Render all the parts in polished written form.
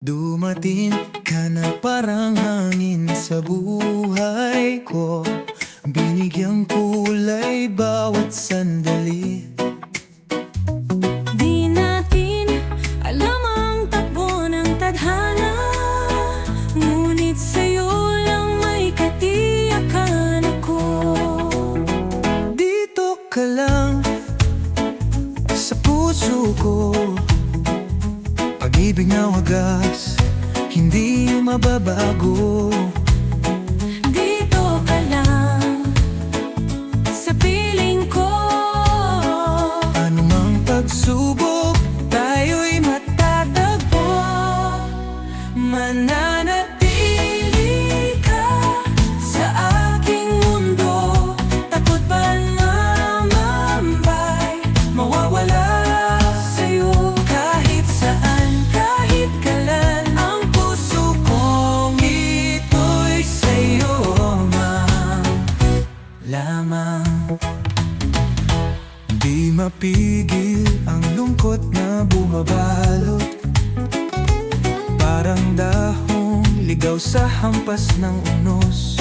Dumating ka na parang hangin sa buhay ko, binigyang kulay bawat sandali. Di natin alam ang takbo ng tadhana, ngunit sa'yo lang may katiyakan ako. Dito ka lang sa puso ko, pag-ibig na wagas, hindi mababago. Dito ka lang sa piling ko, Anumang pagsubok, tayo'y matatagpo. Mananatili ka sa aking mundo, takot ba na mamambay, mawawala sa'yo kahit saan, kahit kailan. Ang puso kong ito'y sa'yo lamang. Di mapigil ang lungkot na bumabalot, parang dahong ligaw sa hampas ng unos.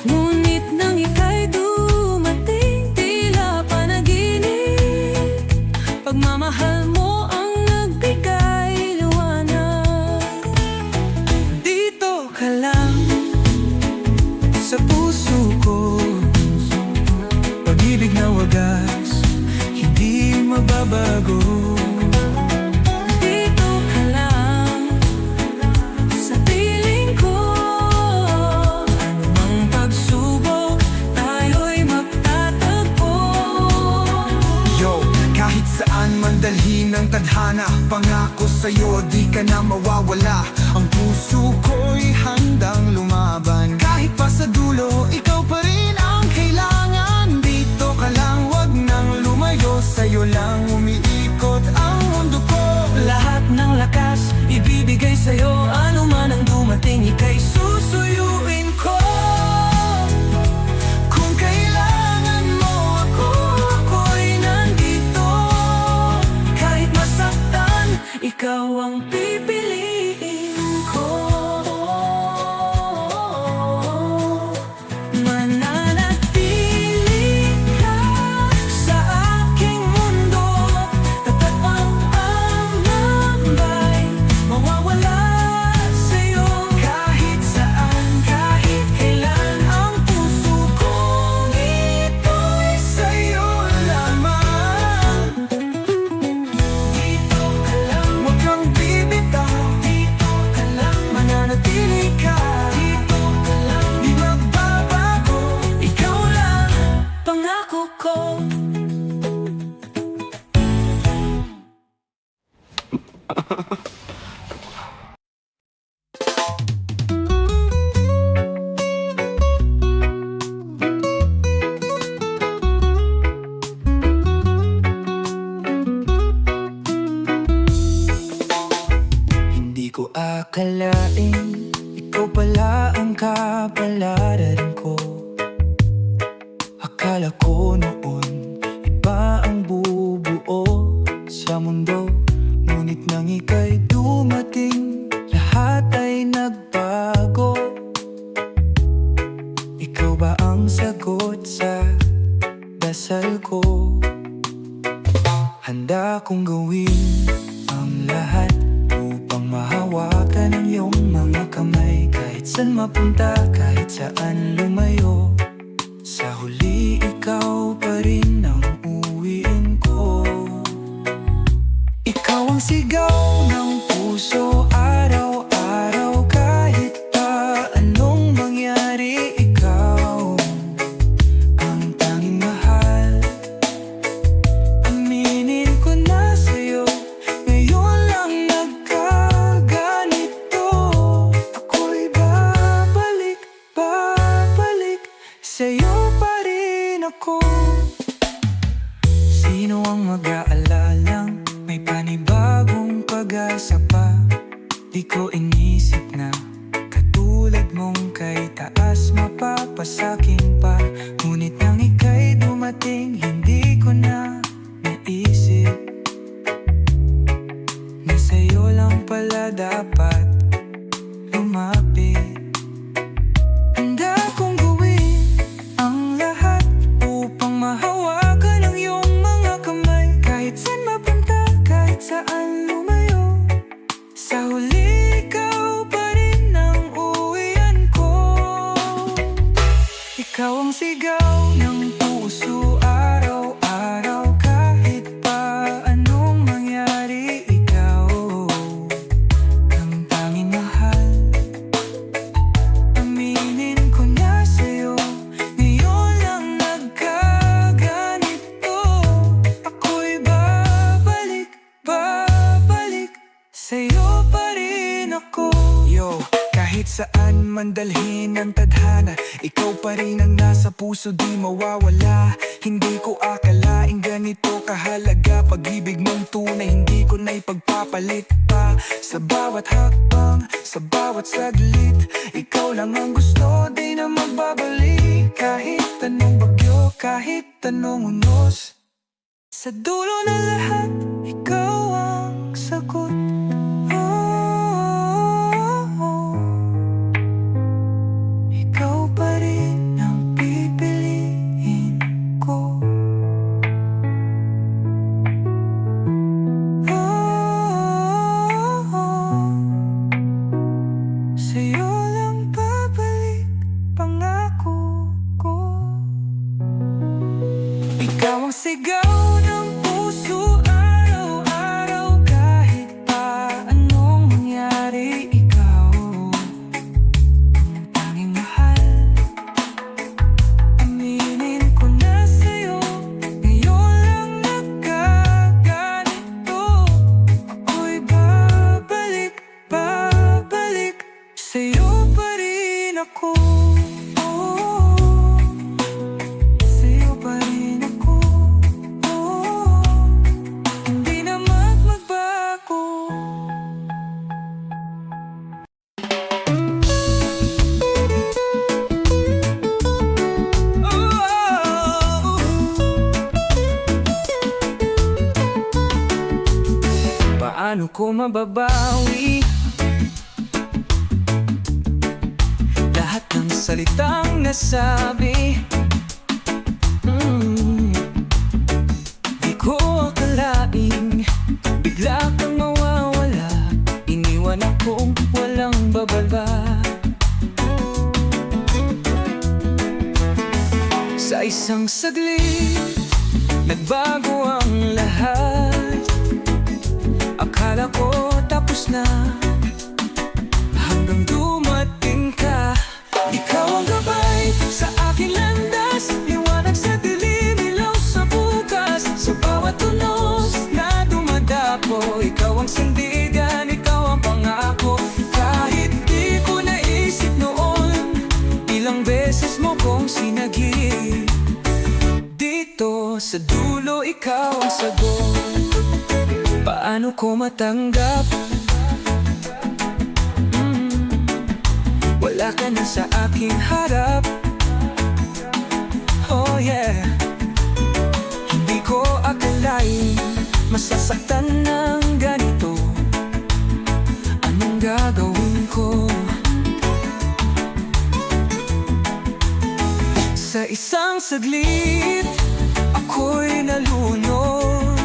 ngunit nang ika'y dumating, tila panaginip. Pagmamahal mo ang nagbigay liwanag. Dito ka lang sa puso ko, pag-ibig na wagas, hindi mababago. Dito ka lang sa piling ko, Anumang pagsubok, tayo'y magtatagpo. Yo, kahit saan man dalhin ng tadhana, pangako sa'yo di ka na mawawala. Ang puso ko'y handang lumaban, kahit pa sa dulo, ikaw pa rin ang kailangan. Dito ka lang, wag nang lumayo, sa'yo lang umiikot ang mundo ko. Lahat ng lakas, ibibigay sa'yo, ano man ang dumating, ika'y susuyuin ko. Kung kailangan mo ako, ako'y nandito. Kahit masaktan, ikaw ang pipiliin ko. Mananatili ka sa aking mundo, tapat ang amambay, mawawala sa'yo kahit saan, kahit kailan. Ang puso kong ito'y sa'yo lamang. Dito ka lang, Huwag kang bibitaw, dito ka lang, mananatili ka. dito ka lang, Di magbabago, ikaw lang, pangako ko. Hindi ko akalain, ikaw pala ang kapalaran ko. Akala ko noon, iba ang bubuo sa mundo. Ngunit nang ika'y dumating, lahat ay nagbago. Ikaw ba ang sagot sa dasal ko? Handa kong gawin ang lahat upang mahawakan ang iyong mga kamay. Kahit saan mapunta, kahit saan lumayo, sa huli ikaw pa rin ang uwiin ko. Ikaw ang sigaw ng puso, araw-araw, kahit pa anong mangyari. Ikaw ang tanging mahal. Aminin ko na sa'yo, ngayon lang nagkaganito. Ako'y babalik, babalik, sa'yo pa rin ako. Sino ang mag-aalalang may panibagong pag-asa pa? Di ko inisip na katulad mong kay taas mapapasakin pa. Ngunit nang ika'y dumating, hindi ko na naisip na sa'yo lang pala wala dapat lumapit. Handa kong gawin ang lahat upang mahawakan ang iyong mga kamay. Kahit saan mapunta, kahit saan lumayo, sa huli ikaw pa rin ang uwian ko. Ikaw ang sigaw ng puso araw-araw. Kahit pa anong mangyari, ikaw ang tanging mahal. Aminin ko na sa'yo, ngayon lang nagkaganito. Ako'y babalik sa'yo pa rin ako. Yo, kahit saan man dalhin ang tadhana, ikaw pa rin ang nasa puso, di mawawala. Hindi ko akalaing ganito kahalaga. Pag-ibig mong tunay, hindi ko na ipagpapalit pa. Sa bawat hakbang, sa bawat saglit, ikaw lang ang gusto, di na magbabalik. Kahit anong bagyo, kahit anong unos, sa dulo na lahat, ikaw ang sagot. Ikaw pa rin ang pipiliin ko. Sa'yo lang babalik, pangako ko. Ikaw ang sigaw ng puso araw-araw. Kahit pa anong mangyari, ikaw ang tanging mahal. Aminin ko na sa'yo, ngayon lang nagkaganito. Ako'y babalik sa'yo pa rin ako. Sa'yo pa rin ako. Hindi na magbago. Paano ko mababawi lahat ng salitang nasabi? Di ko akalaing bigla kang mawawala. Iniwan akong walang babala. Sa isang saglit, nagbago ang lahat. Akala ko tapos na, hanggang dumating ka. Ikaw ang gabay sa aking landas, liwanag sa dilim, ilaw sa bukas. Sa bawat tunos na dumadapo, ikaw ang sandigan, ikaw ang pangako. Kahit di ko naisip noon, ilang beses mo kong sinagip. Dito sa dulo, ikaw ang sagot. Paano ko matanggap? Wala ka na sa aking harap. Oh yeah. Hindi ko akalain masasaktan ng ganito. Anong gagawin ko? Sa isang saglit, ako'y nalunod.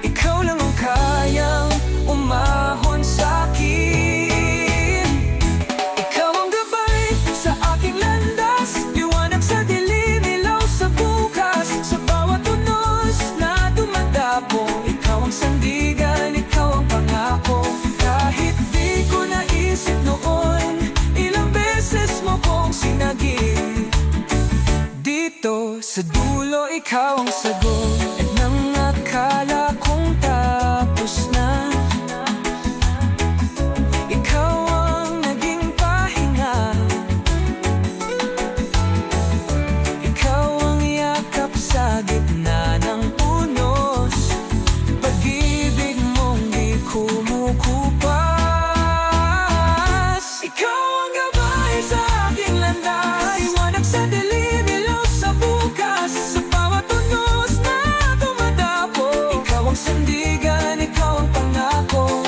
Ikaw lang ang kayang umahon sa'kin. Ikaw ang gabay sa aking landas, liwanag sa dilim, ilaw sa bukas. Sa bawat tunos na dumadapo, ikaw ang sandigan, ikaw ang pangako. Kahit di ko naisip noon, ilang beses mo kong sinagip. Dito sa dulo, ikaw ang sagot. At nang akala kong tapos na, ikaw ang naging pahinga. Ikaw ang yakap sa gitna ng unos. Pag-ibig mong di kumukupas. Ikaw ang gabay sa aking landas, liwanag sa dilim, ilaw sa bukas. Sa bawat tunos na dumadapo, ikaw ang sandigan, ikaw ang pangako.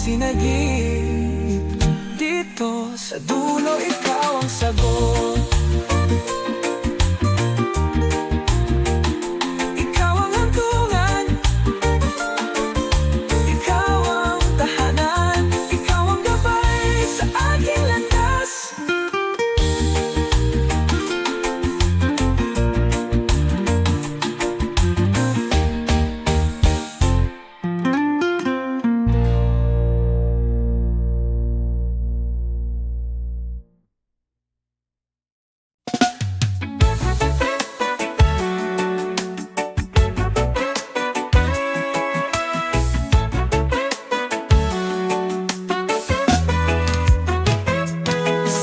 sinagip. Dito sa dulo ikaw ang sagot. Ikaw ang hantungan, ikaw ang tahanan, ikaw ang gabay sa aking landas.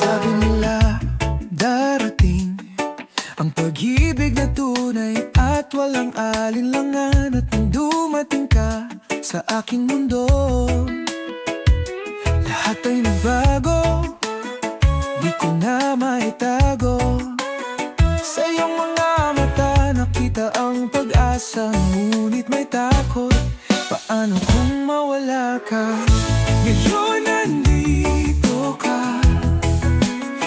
Sabi nila darating ang pag-ibig na tunay at walang alinlangan, at nang dumating ka sa aking mundo, lahat ay nagbago, di ko na maitago. Sa iyong mga mata nakita ang pag-asa, ngunit may takot, paano kung mawala ka? Ngayon nandito ka,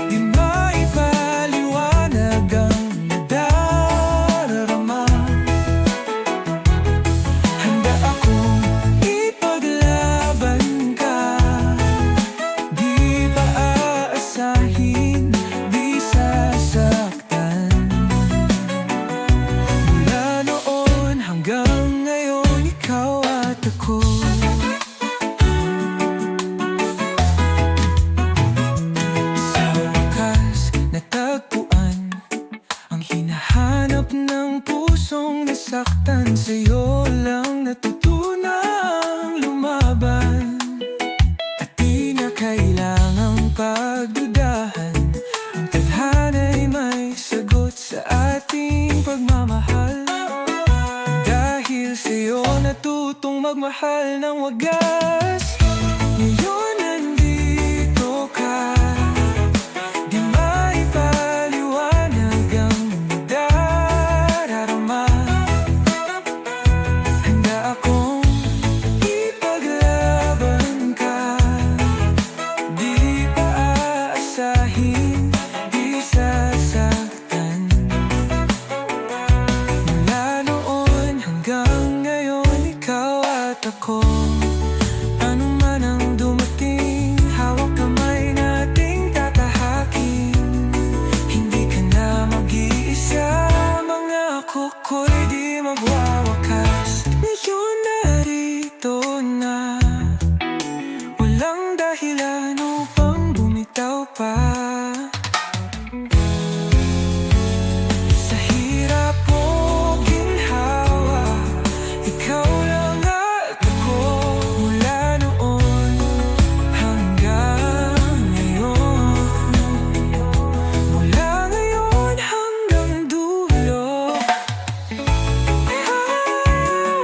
di maipaliwanag ang nadararama. Handa akong ipaglaban ka, di pa aasahin, di sasaktan. Mula noon hanggang ngayon, ikaw at ako. Sa wakas natagpuan ang hinahanap ng pusong nasaktan. Sa'yo lang natutunang lumaban, at di na kailangang pagdudahan. Ang tadhana'y may sagot sa ating pagmamahal, dahil sa'yo natutong magmahal ng wagas. Ngayon nandito ka, di maipaliwanag ang nadararama. Handa akong ipaglaban ka, di pa aasahin, di sasaktan. Mula noon hanggang ngayon, ikaw at ako. Ano man ang dumating, hawak kamay nating tatahakin. Hindi ka na mag-iisa, mga kuko'y di magwawakas. Ngayon narito na, walang dahilan upang bumitaw pa. Sa hirap o ginhawa, ikaw lang at ako. Mula noon hanggang ngayon, mula ngayon hanggang dulo, ikaw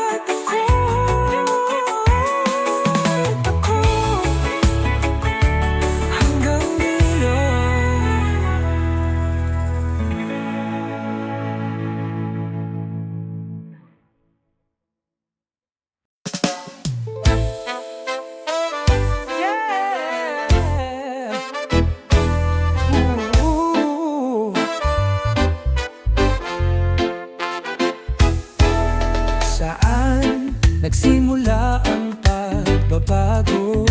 at ako, hanggang dulo. Yeah. Ooh. Saan nagsimula ang pagbabago?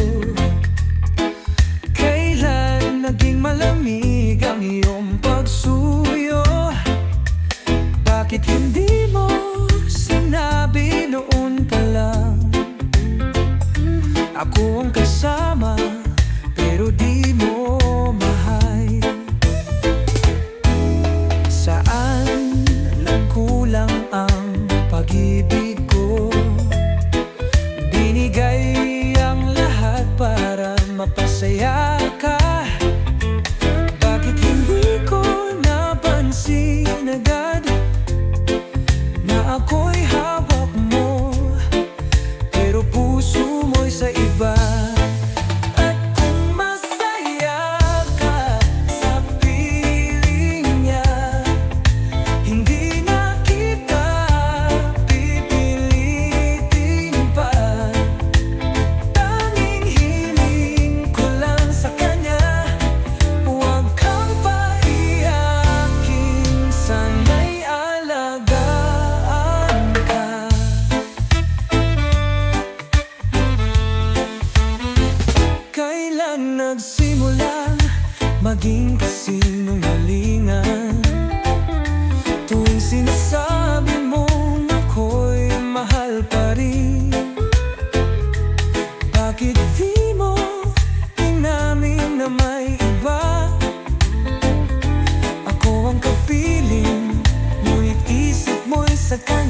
Kailan naging malamig ang iyong pagsuyo? Bakit hindi mo sinabi noon pa lang? Ako ang kasama, pero di mo mahal. Saan nagkulang ang pag-ibig ko? Binigay ang lahat para mapasaya ka. Bakit hindi ko napansin agad na ako'y hawak mo, pero puso mo'y sa iba? At kung masaya ka sa piling niya, hindi na kita pipilitin pa.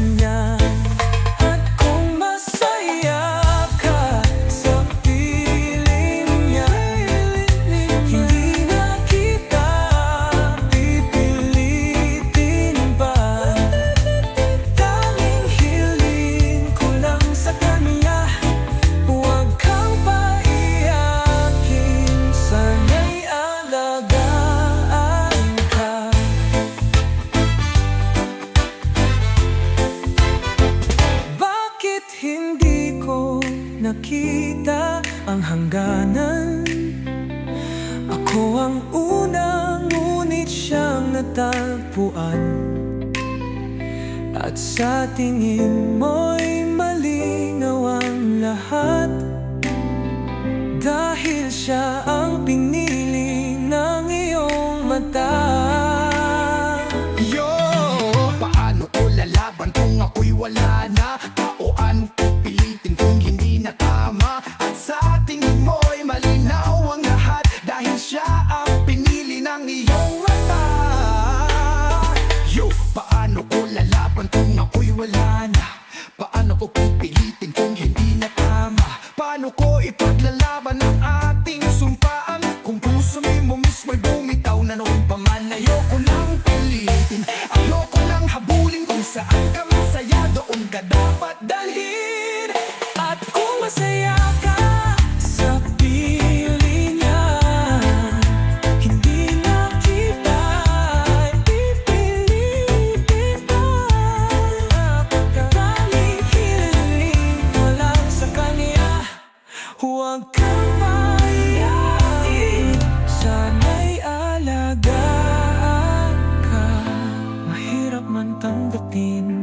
kanya. At kung masaya ka sa piling niya, hindi na kita pipilitin pa. Tanging hiling ko lang sa kanya, huwag kang paiyakin, sana'y alagaan ka. Bakit hindi ko nakita ang hangganan? Ako ang unang, ngunit siyang natagpuan. At sa tingin mo'y malinaw ang lahat, dahil siya ang pinili ng iyong mata. Yo, paano ko lalaban kung ako'y wala na? Paano ko pilitin kung hindi na tama? At sa tingin mo'y malinaw ang lahat, dahil siya ang pinili ng iyong mata. Yo, paano ko lalaban kung ako'y wala na? Paano ko pipilitin kung hindi na tama? Paano ko ipaglalaban ang ating sumpaan kung puso mo mismo'y bumitaw na noon pa man? Ayoko nang pilitin, ayoko nang habulin, kung saan ka masaya doon ka dapat dalhin. At kung masaya ka sa piling niya, hindi na kita pipilitin pa. Tanging hiling ko lang sa kanya, huwag kang paiyakin, sana'y alagaan ka. Mahirap man tanggapin